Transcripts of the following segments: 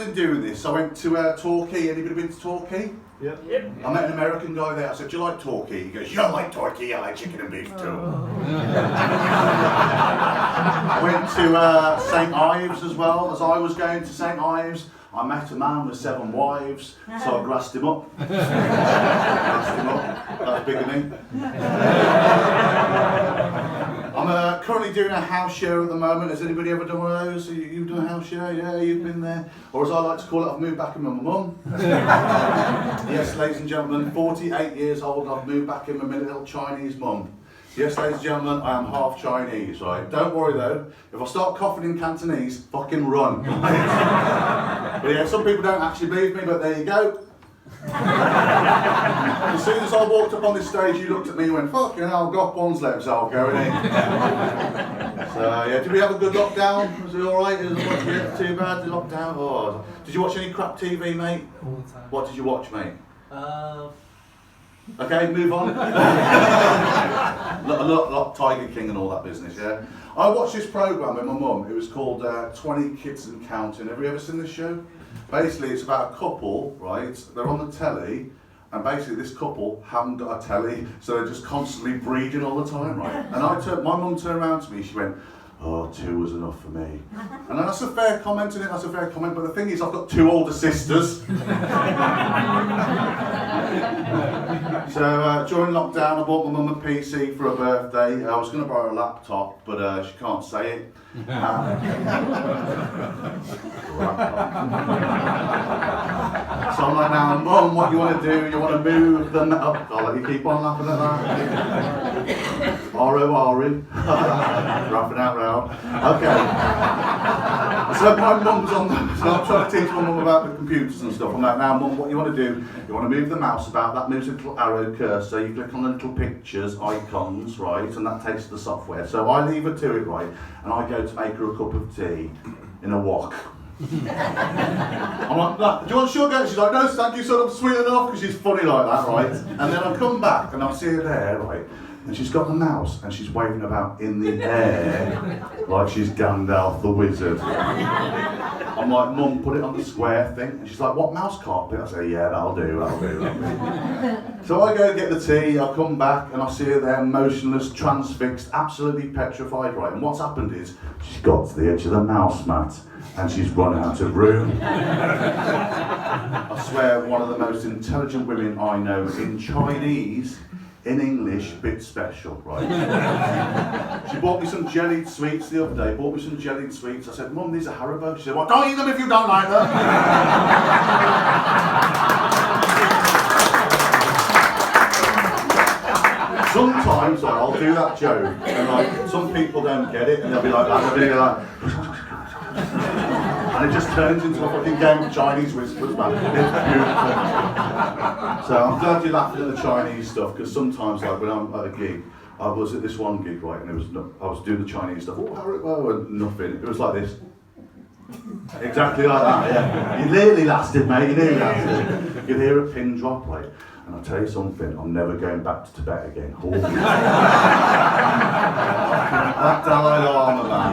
in doing this, I went to Torquay. Anybody been to Torquay? Yep. I met an American guy there. I said, "Do you like Torquay?" He goes, "Yeah, I like Torquay. I like chicken and beef too." I went to St Ives as well. As I was going to St Ives, I met a man with 7 wives, so I grassed him up. That's bigger than me. I'm currently doing a house share at the moment. Has anybody ever done one of those? You've done a house share? Yeah, you've been there. Or as I like to call it, I've moved back in with my mum. Yes, ladies and gentlemen, 48 years old, I've moved back in with my little Chinese mum. Yes, ladies and gentlemen, I am half Chinese, right? Don't worry though, if I start coughing in Cantonese, fucking run. But yeah, some people don't actually believe me, but there you go. As soon as I walked up on this stage, you looked at me and went, "Fucking hell, got one's legs out going in." So yeah, did we have a good lockdown? Was it alright? It wasn't too bad, the lockdown? Oh. Did you watch any crap TV, mate? All the time. What did you watch, mate? Okay, move on. a lot Tiger King and all that business, yeah. I watched this programme with my mum. It was called 20 Kids and Counting. Have you ever seen this show? Basically, it's about a couple, right? They're on the telly, and basically this couple haven't got a telly, so they're just constantly breeding all the time, right? And my mum turned around to me, she went, "Oh, 2 was enough for me." And that's a fair comment, isn't it? That's a fair comment, but the thing is, I've got 2 older sisters. So during lockdown, I bought my mum a PC for her birthday. I was going to buy her a laptop, but she can't say it. So I'm like, "Now, Mum, what do you want to do? You want to move them up?" I'll let you keep on laughing at that. R-O-R-E. Laughing out loud. Okay. So my mum's on the, so I'm trying to teach my mum about the computers and stuff. I'm like, "Now, Mum, what you want to do? You want to move the mouse about. That moves a little arrow cursor. You click on the little pictures, icons, right? And that takes the software. So I leave her to it, right? And I go to make her a cup of tea in a wok." I'm like, "Do you want sugar?" She's like, "No, thank you, son, I'm sweet enough," because she's funny like that, right? And then I come back and I see her there, right? And she's got the mouse and she's waving about in the air like she's Gandalf the Wizard. I'm like, "Mum, put it on the square thing." And she's like, "What, mouse carpet?" I say, "Yeah, that'll do. So I go get the tea, I come back and I see her there motionless, transfixed, absolutely petrified, right? And what's happened is, she's got to the edge of the mouse mat and she's run out of room. I swear, one of the most intelligent women I know in Chinese, in English, bit special, right? She bought me some jellied sweets the other day, I said, "Mum, these are Haribo." She said, "Well, don't eat them if you don't like them." Sometimes I'll do that joke, and like, some people don't get it, and they'll be like that, they'll be like, and it just turns into a fucking game of Chinese whispers, man. It's beautiful. So I'm glad you're laughing at the Chinese stuff, because sometimes, like when I'm at a gig, I was at this one gig, right, and I was doing the Chinese stuff, and nothing. It was like this. Exactly like that, yeah. You nearly lasted, mate, you nearly lasted. You'd hear a pin drop, like, and I'll tell you something, I'm never going back to Tibet again. That Dalai Lama, man.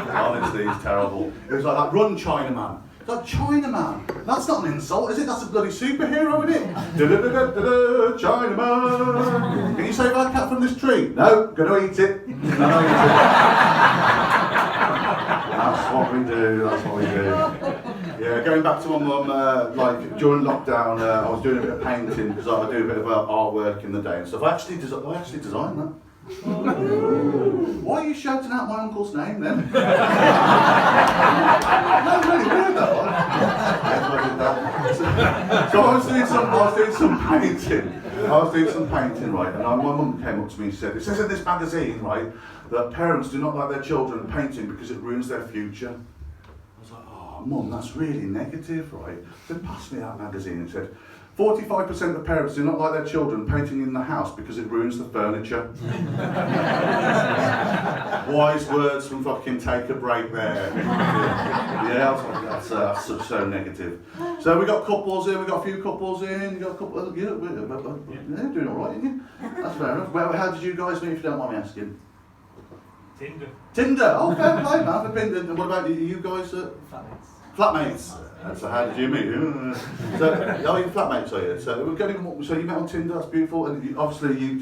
Honestly, he's terrible. It was like that, "Run, Chinaman." It's like, Chinaman? That's not an insult, is it? That's a bloody superhero, isn't it? Chinaman. Can you save our cat from this tree? No, gonna eat it. That's what we do, Yeah, going back to my mum, like during lockdown, I was doing a bit of painting because I do a bit of artwork in the day and stuff. I actually designed that. Why are you shouting out my uncle's name then? No, really weird that one. So I was doing some painting, right? And my mum came up to me and said, "It says in this magazine, right, that parents do not like their children painting because it ruins their future." I was like, "Oh, Mum, that's really negative, right?" So pass me that magazine and said, 45% of parents do not like their children painting in the house because it ruins the furniture. Wise words from fucking Take a Break there. Yeah, that's so negative. So we got couples in, we got a few couples in, you got a couple, yeah, doing alright, didn't you? That's fair enough. Well, how did you guys meet, if you don't mind me asking? Tinder. Oh, fair play, man. I've been. And what about you guys? Flatmates. So how did you meet? So, you're flatmates, are you? So we're going. So you met on Tinder. That's beautiful. And obviously, you're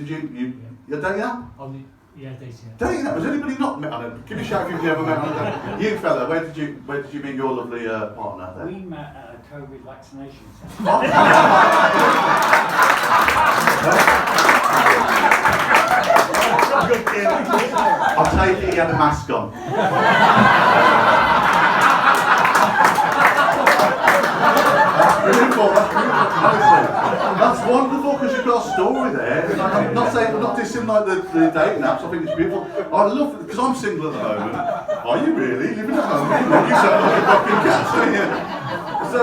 dating app? Yeah, dating app. Dating app. Has anybody not met on it? Give me a shout if you've ever met on it. You fella, where did you meet your lovely partner? There? We met at a COVID vaccination centre. I'll take it he had a mask on. Beautiful, honestly. That's wonderful because you've got a story there. I'm not dissing like the dating apps, I think it's beautiful. I love it because I'm single at the moment. Are you really? Living at home? You sound like a fucking cat, don't you? So,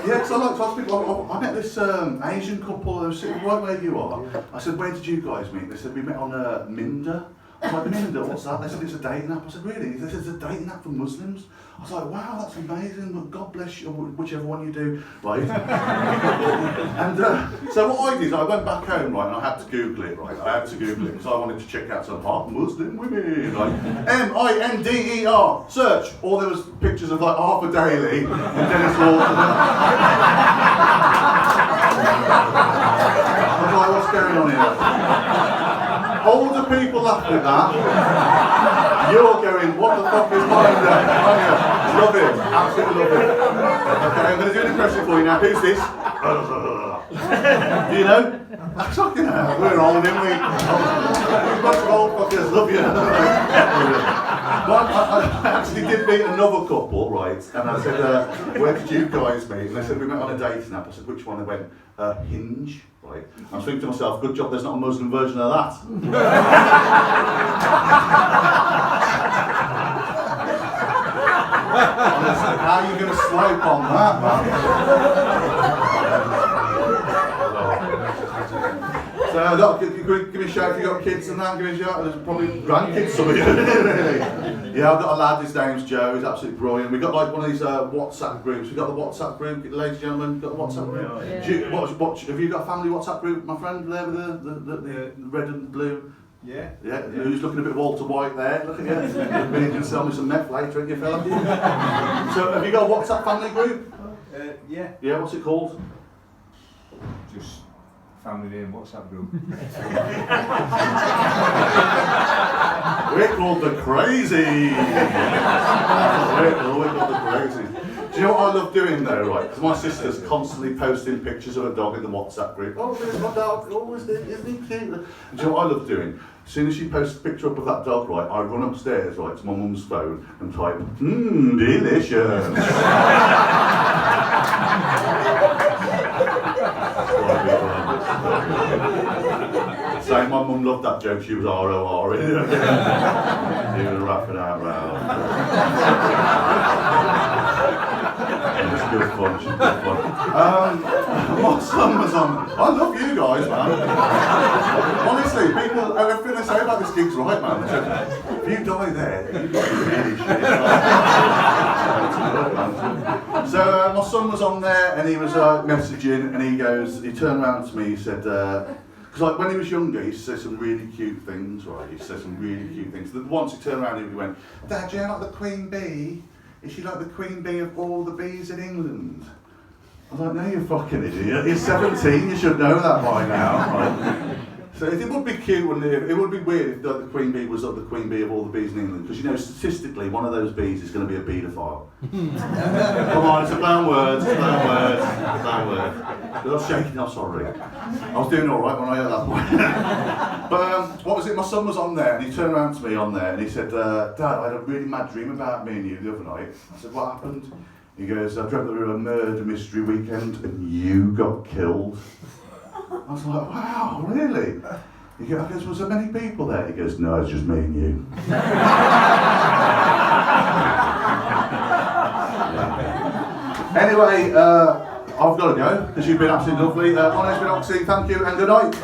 yeah, because I like to ask people, I met this Asian couple who was sitting right where you are. I said, where did you guys meet? They said, we met on Minder. I was like, Minder, what's that? They said, it's a dating app. I said, really? They said, it's a dating app for Muslims. I was like, wow, that's amazing. Well, God bless you, whichever one you do, right? And so what I did, I went back home, right, and I had to Google it, right? I had to Google it because I wanted to check out some hot Muslim women, like MINDER, search. All there was pictures of like Arthur Daly and Dennis Lawson. I was like, what's going on here? Older people laughing at that. You're going, what the fuck is mine there? Love it, absolutely love it. Okay, I'm going to do an impression for you now. Who's this? Do you know? Fucking hell, we're old, aren't we? We're a bunch of old fuckers, love you. But I actually did meet another couple, right? And I said, where did you guys meet? And they said, we met on a dating app. I said, which one? They went, Hinge. Right. I was thinking to myself, good job there's not a Muslim version of that. Honestly, how are you going to slope on that, man? So, give me a shout if you've got kids and that, give me a shout. There's probably grandkids, some of you, really. Yeah, I've got a lad, his name's Joe, he's absolutely brilliant. We've got like one of these WhatsApp groups. We've got the WhatsApp group, ladies and gentlemen, got the WhatsApp group. Yeah. Have you got a family WhatsApp group, my friend, there with the red and blue? Yeah. Yeah, who's looking a bit Walter White there, look at you. Maybe you can sell me some meth later, ain't you, fella? So, have you got a WhatsApp family group? Yeah. Yeah, what's it called? Just family name WhatsApp group. We're called the Crazy. We're called the Crazy. Do you know what I love doing though, right? Because my sister's constantly posting pictures of a dog in the WhatsApp group. Oh, there's my dog. Oh, isn't he cute? And do you know what I love doing? As soon as she posts a picture up of that dog, right, I run upstairs, right, to my mum's phone and type, delicious. Saying my mum loved that joke, she was ROR. She was rapping out loud. It's good fun, she's good fun. My son was on. I love you guys, man. Honestly, people, everything they say about this gig's right, man. If you die there, you've got really shit. So my son was on there and he was messaging and he turned around to me, he said, because like when he was younger, he said some really cute things, right? He said some really cute things. Once he turned around and he went, Dad, do you like the Queen Bee? Is she like the Queen Bee of all the bees in England? I was like, no, you fucking idiot. You're 17, you should know that by now, right? So it would be cute, wouldn't it? It would be weird if the Queen Bee was like the Queen Bee of all the bees in England, because you know, statistically, one of those bees is going to be a paedophile. Come on, it's a blown word, it's a blown word, it's a blown word. I was shaking, I'm sorry. I was doing all right when I heard that point. But what was it? My son was on there, and he turned around to me on there, and he said, Dad, I had a really mad dream about me and you the other night. I said, what happened? He goes, I dreamt that we were a murder mystery weekend, and you got killed. I was like, wow, really? He goes, was there many people there? He goes, no, it's just me and you. Anyway, I've got to go, because you've been absolutely lovely. My name's been Okse, thank you, and good night.